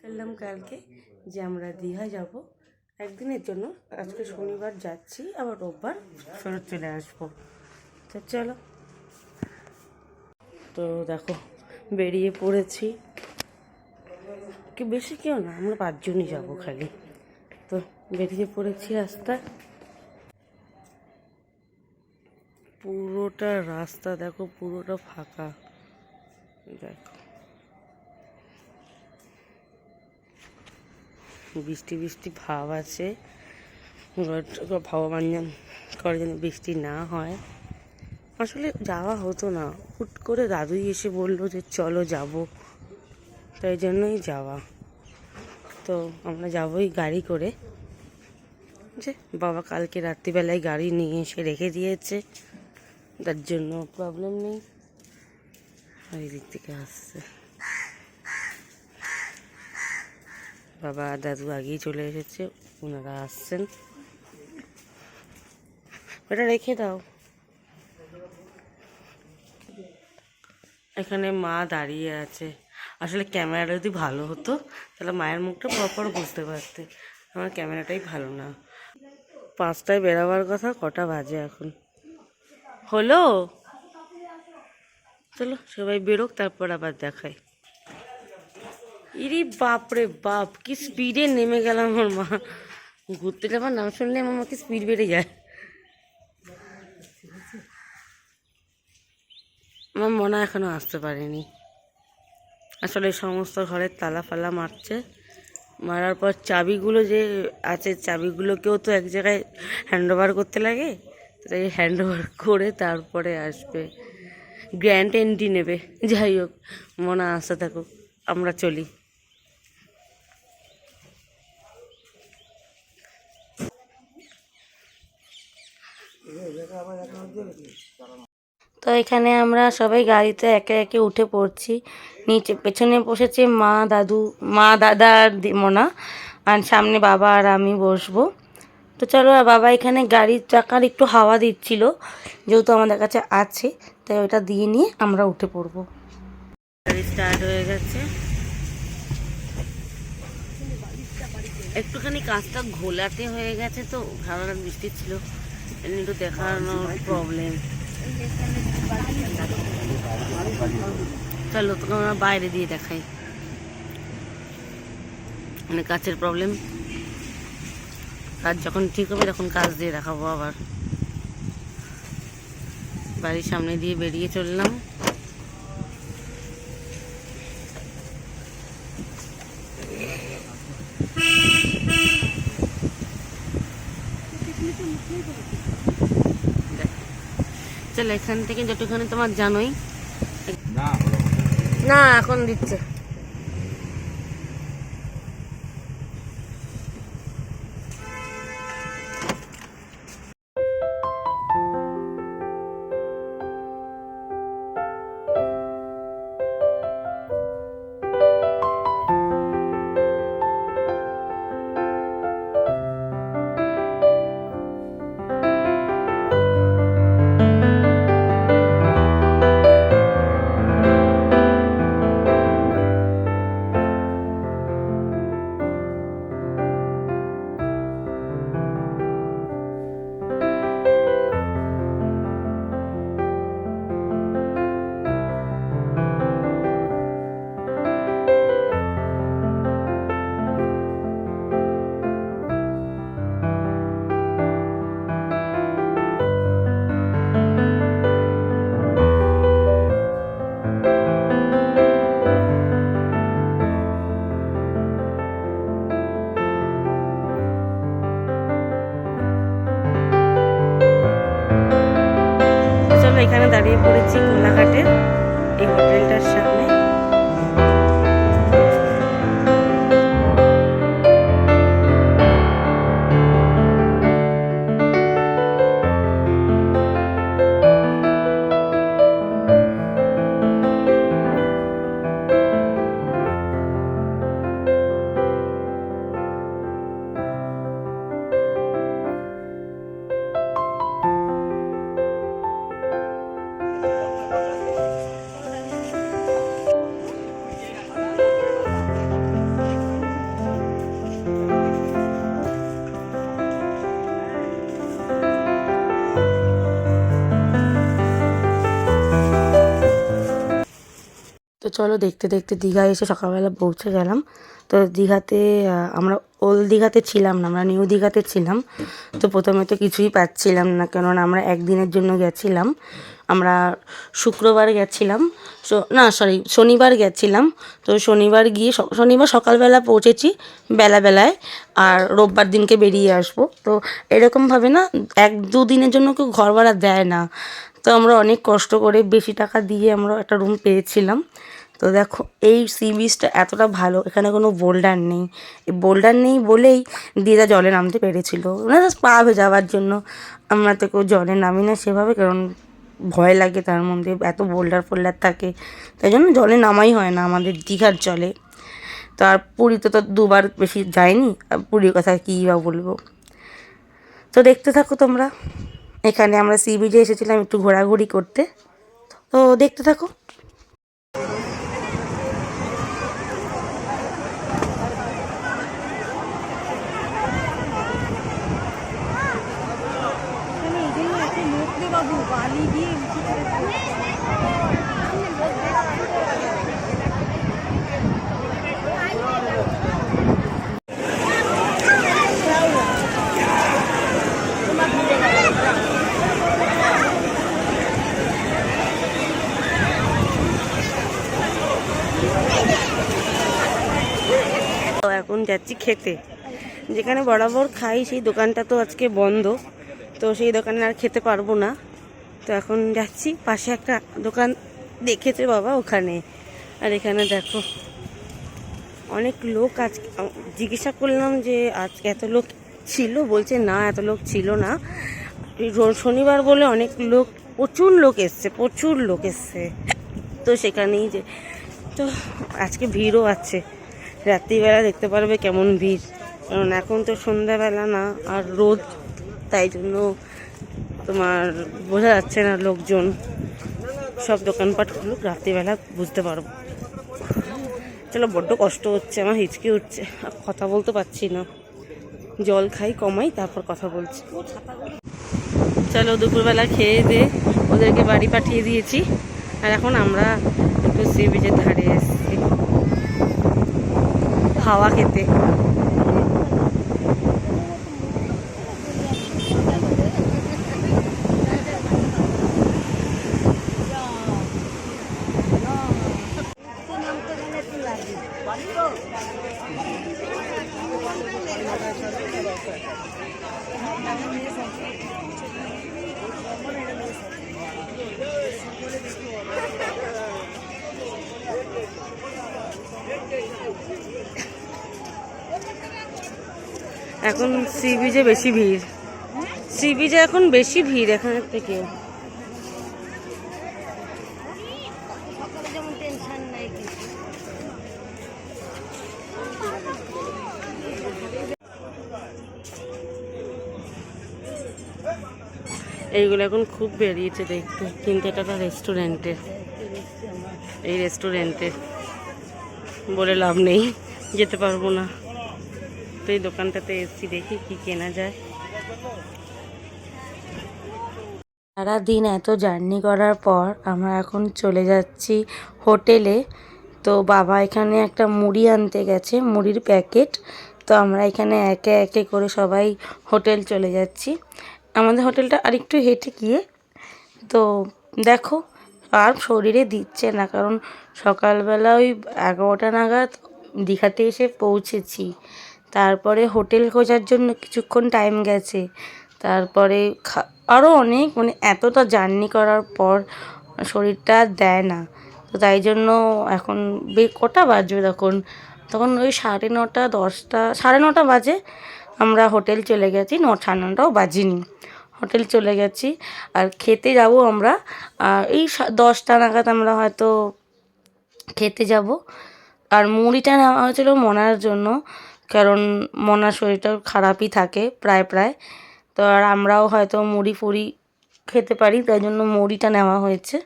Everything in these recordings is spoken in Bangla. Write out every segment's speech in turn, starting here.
করলাম কালকে যে আমরা দীঘা যাব একদিনের জন্য। আজকে শনিবার যাচ্ছি, আবার রোববার ফেরত চলে আসবো। তো চলো, তো দেখো বেরিয়ে পড়েছি। কি বেশি কেউ না, আমরা 5 জনই যাবো খালি। তো বেরিয়ে পড়েছি রাস্তায়। পুরোটা রাস্তা দেখো, পুরোটা ফাঁকা। দেখো বৃষ্টি বৃষ্টি ভাব আছে, ভগবান করে যেন বৃষ্টি না হয়। আসলে যাওয়া হতো না, হুট করে দাদুই এসে বললো যে চলো যাব, তাই জন্যই যাওয়া। তো আমরা যাবোই গাড়ি করে, যে বাবা কালকে রাত্রিবেলায় গাড়ি নিয়ে এসে রেখে দিয়েছে, তার জন্য প্রবলেম নেই। আর এদিক থেকে আসছে বাবা, দাদু আগেই চলে এসেছে, ওনারা আসছেন। ওটা রেখে দাও। এখানে মা দাঁড়িয়ে আছে। আসলে ক্যামেরাটা যদি ভালো হতো তাহলে মায়ের মুখটা প্রপার বুঝতে পারতে। আমার ক্যামেরাটাই ভালো না। 5টায় বেরোবার কথা, কটা বাজে এখন? হলো, চলো সবাই বেরোক, তারপর আবার দেখাই। ইরি বাপরে বাপ, কি স্পিডে নেমে গেলাম। আমার মা ঘুরতে যাবার নাম শুনলে আমার মাকে স্পিড বেড়ে যায়। আমার মনে এখনো আসতে পারেনি। আসলে সমস্ত ঘরের তালা ফালা মারছে, মারার পর চাবিগুলো যে আছে, চাবিগুলোকেও তো এক জায়গায় হ্যান্ড ওভার করতে লাগে। তাই হ্যান্ড ওভার করে তারপরে আসবে, গ্র্যান্ড এন্ট্রি নেবে। যাই হোক, মনে আসতে থাকুক, আমরা চলি। তো এখানে আমরা সবাই গাড়িতে একে একে উঠে পড়ছি। নিচে পেছনে বসেছে মা, দাদু, মা, দাদা আর মোনা, আর সামনে বাবা আর আমি বসবো। তো চলো, আর বাবা এখানে গাড়ির চাকার একটু হাওয়া দিচ্ছিল, যেহেতু আমাদের কাছে আছে, তাই ওটা দিয়ে নিয়ে আমরা উঠে পড়বো। গাড়ি স্টার্ট হয়ে গেছে। একটুখানি কাজটা ঘোলাতে হয়ে গেছে, তো ভালো বৃষ্টি ছিল, একটু দেখানোর প্রবলেম। চলো তোকে আমরা বাইরে দিয়ে দেখাই। মানে কাছের প্রবলেম, কাজ যখন ঠিক হবে তখন কাজ দিয়ে দেখাবো। আবার বাড়ির সামনে দিয়ে বেরিয়ে চললাম। চলো, এখান থেকে যতখানি তোমার জানোই না, এখন দিচ্ছে। তো চলো দেখতে দেখতে দীঘা এসে সকালবেলা পৌঁছে গেলাম। তো দীঘাতে আমরা ওল্ড দীঘাতে ছিলাম না, আমরা নিউ দীঘাতে ছিলাম। তো প্রথমে তো কিছুই পাচ্ছিলাম না, কেননা আমরা একদিনের জন্য গেছিলাম। আমরা শুক্রবার গেছিলাম, না সরি শনিবার গেছিলাম। তো শনিবার গিয়ে শনিবার সকালবেলা পৌঁছেছি বেলায়, আর রোববার দিনকে বেরিয়ে আসবো। তো এরকমভাবে না 1-2 দিনের জন্য কেউ ঘর ভাড়া দেয় না। তো আমরা অনেক কষ্ট করে বেশি টাকা দিয়ে আমরা একটা রুম পেয়েছিলাম। তো দেখো এই সি বিচটা এতটা ভালো, এখানে কোনো বোল্ডার নেই। এই বোল্ডার নেই বলেই দিদা জলে নামতে পেরেছিল, মানে জাস্ট পা ভেজাবার জন্য। আমরা তো কেউ জলে নামি না সেভাবে, কারণ ভয় লাগে, তার মধ্যে এত বোল্ডার থাকে, তাই জন্য জলে নামাই হয় না আমাদের দীঘার জলে। তো আর পুরীতে তো 2বার বেশি যাইনি, পুরীর কথা কী বা বলবো। তো দেখতে থাকো তোমরা। এখানে আমরা সি বিচে এসেছিলাম একটু ঘোরাঘুরি করতে, তো দেখতে থাকো। তো এখন যাচ্ছি খেতে, যেখানে বরাবর খাই সেই দোকানটা তো আজকে বন্ধ, তো সেই দোকানে আর খেতে পারবো না। তো এখন যাচ্ছি পাশে একটা দোকান দেখেছে বাবা ওখানে। আর এখানে দেখো অনেক লোক। আজকে জিজ্ঞাসা করলাম যে আজকে এত লোক ছিল, বলছে না এত লোক ছিল না, শনিবার বলে অনেক লোক, প্রচুর লোক এসছে। তো সেখানেই যে তো আজকে ভিড়ও আছে, রাত্রিবেলা দেখতে পারবে কেমন ভিড়, কারণ এখন তো সন্ধ্যাবেলা না আর রোদ, তাই জন্য তোমার বোঝা যাচ্ছে না লোকজন। সব দোকানপাট খুলুক, রাত্রিবেলা বুঝতে পারবো। চলো, বড্ড কষ্ট হচ্ছে, আমার হিচকি উঠছে, আর কথা বলতে পারছি না। জল খাই, কমাই, তারপর কথা বলছি। চলো দুপুরবেলা খেয়ে দিয়ে ওদেরকে বাড়ি পাঠিয়ে দিয়েছি, আর এখন আমরা একটু সি বিচের ধারে এসেছি হাওয়া খেতে। এখন সি বিচে বেশি ভিড়, সি বিচে এখন বেশি ভিড় এখানের থেকে। এইগুলো এখন খুব বেরিয়েছে দেখতে, কিন্তু এটা একটা রেস্টুরেন্টে, এই রেস্টুরেন্টে বলে লাভ নেই, যেতে পারবো না। তো এই দোকানটাতে এসছি, দেখি কি কেনা যায়। সারাদিন এত জার্নি করার পর আমরা এখন চলে যাচ্ছি হোটেলে। তো বাবা এখানে একটা মুড়ি আনতে গেছে, মুড়ির প্যাকেট। তো আমরা এখানে একে একে করে সবাই হোটেল চলে যাচ্ছি। আমাদের হোটেলটা আরেকটু হেঁটে গিয়ে। তো দেখো আর শরীরে দিচ্ছে না, কারণ সকালবেলা ওই 11টা নাগাদ দীঘাতে এসে পৌঁছেছি। তারপরে হোটেল খোঁজার জন্য কিছুক্ষণ টাইম গেছে। তারপরে আরও অনেক, মানে এতটা জার্নি করার পর শরীরটা দেয় না। তো তাই জন্য এখন কটা বাজবে তখন, ওই 9:30 10টা, 9:30 বাজে। আমরা হোটেল চলে গেছি, 9:30টাও বাজিনি, হোটেল চলে গেছি। আর খেতে যাব আমরা এই 10টা নাগাদ আমরা হয়তো খেতে যাব। আর মুড়িটা নেওয়া হয়েছিল মনার জন্য, কারণ মনার শরীরটা খারাপই থাকে প্রায়। তো আর আমরাও হয়তো মুড়ি ফুড়ি খেতে পারি, তাই জন্য মুড়িটা নেওয়া হয়েছে।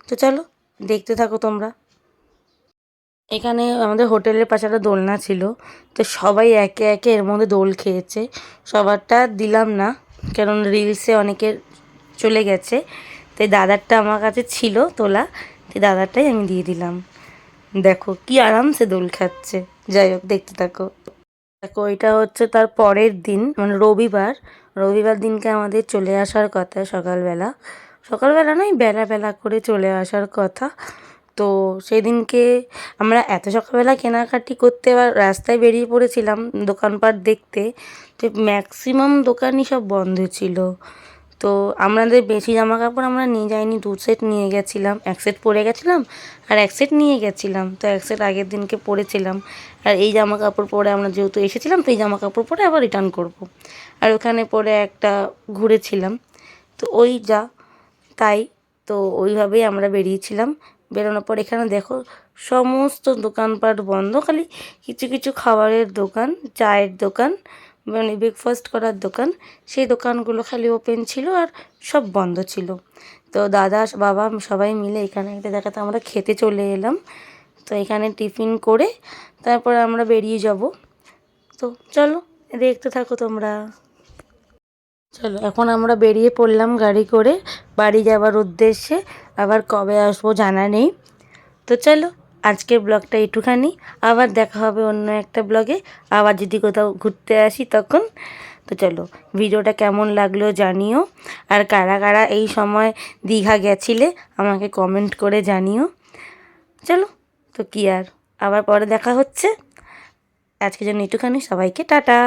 তো চলো দেখতে থাকো তোমরা। এখানে আমাদের হোটেলের পাশে একটা দোলনা ছিল, তো সবাই একে একে এর মধ্যে দোল খেয়েছে। সবারটা দিলাম না, কারণ রিলসে অনেকের চলে গেছে। তাই দাদারটা আমার কাছে ছিল তোলা, তাই দাদারটাই আমি দিয়ে দিলাম। দেখো কি আরামসে দোল খাচ্ছে। যাই হোক, দেখতে থাকো। দেখো, এটা হচ্ছে তার পরের দিন, মানে রবিবার। রবিবার দিনকে আমাদের চলে আসার কথা সকালবেলা। সকালবেলা নয়, বেলা বেলা করে চলে আসার কথা। তো সেদিনকে আমরা এত সকালবেলা কেনাকাটি করতে আবার রাস্তায় বেরিয়ে পড়েছিলাম দোকানপাট দেখতে, তো ম্যাক্সিমাম দোকানই সব বন্ধ ছিল। তো আমাদের বেশি জামা কাপড় আমরা নিয়ে যাইনি, 2 সেট নিয়ে গেছিলাম। 1 সেট পরে গেছিলাম আর 1 সেট নিয়ে গেছিলাম। তো 1 সেট আগের দিনকে পরেছিলাম। আর এই জামা কাপড় পরে আমরা যেহেতু এসেছিলাম, তো এই জামা কাপড় পরে আবার রিটার্ন করব। আর ওখানে পরে একটা ঘুরেছিলাম। তো ওই যা তাই। তো ওইভাবেই আমরা বেরিয়েছিলাম। বেরোনোর পর এখানে দেখো সমস্ত দোকানপাট বন্ধ, খালি কিছু কিছু খাবারের দোকান, চায়ের দোকান, মানে ব্রেকফাস্ট করার দোকান, সেই দোকানগুলো খালি ওপেন ছিল আর সব বন্ধ ছিল। তো দাদা বাবা সবাই মিলে এখানে একটা জায়গাতে আমরা খেতে চলে এলাম। তো এখানে টিফিন করে তারপর আমরা বেরিয়ে যাব। তো চলো, দেখতে থাকো তোমরা। চলো, এখন আমরা বেরিয়ে পড়লাম গাড়ি করে বাড়ি যাবার উদ্দেশ্যে। আবার কবে আসবো জানা নেই। তো চলো, আজকের ব্লগটা একটুখানি, আবার দেখা হবে অন্য একটা ব্লগে, আবার যদি কোথাও ঘুরতে আসি তখন। তো চলো, ভিডিওটা কেমন লাগলো জানিও। আর কারা কারা এই সময় দীঘা গেছিলে আমাকে কমেন্ট করে জানিও। চলো, তো কি আর, আবার পরে দেখা হচ্ছে। আজকের জন্য একটুখানি, সবাইকে টাটা।